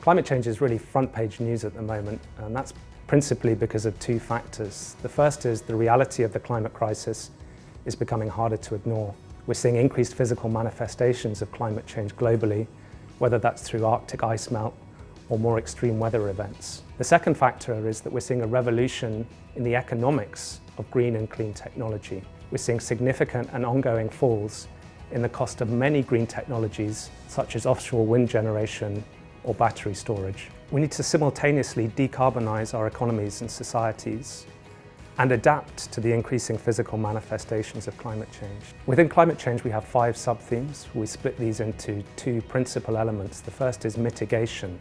Climate change is really front page news at the moment, and that's principally because of two factors. The first is the reality of the climate crisis is becoming harder to ignore. We're seeing increased physical manifestations of climate change globally, whether that's through Arctic ice melt or more extreme weather events. The second factor is that we're seeing a revolution in the economics of green and clean technology. We're seeing significant and ongoing falls in the cost of many green technologies, such as offshore wind generation or battery storage. We need to simultaneously decarbonize our economies and societies and adapt to the increasing physical manifestations of climate change. Within climate change, we have 5 sub-themes. We split these into 2 principal elements. The first is mitigation.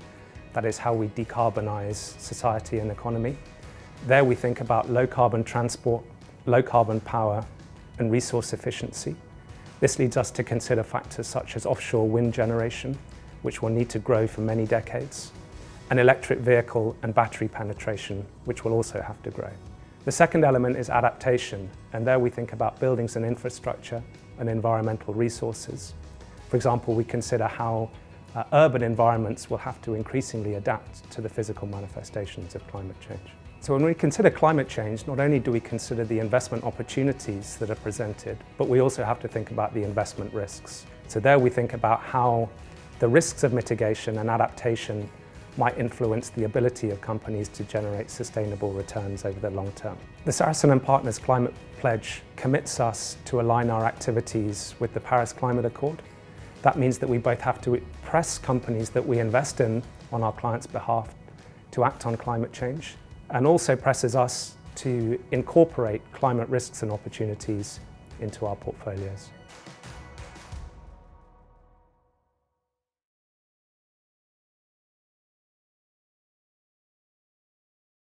That is how we decarbonize society and economy. There we think about low carbon transport, low carbon power, and resource efficiency. This leads us to consider factors such as offshore wind generation, which will need to grow for many decades, and electric vehicle and battery penetration, which will also have to grow. The second element is adaptation, and there we think about buildings and infrastructure and environmental resources. For example, we consider how urban environments will have to increasingly adapt to the physical manifestations of climate change. So when we consider climate change, not only do we consider the investment opportunities that are presented, but we also have to think about the investment risks. So there we think about how the risks of mitigation and adaptation might influence the ability of companies to generate sustainable returns over the long term. The Saracen and Partners Climate Pledge commits us to align our activities with the Paris Climate Accord. That means that we both have to press companies that we invest in on our clients' behalf to act on climate change, and also presses us to incorporate climate risks and opportunities into our portfolios.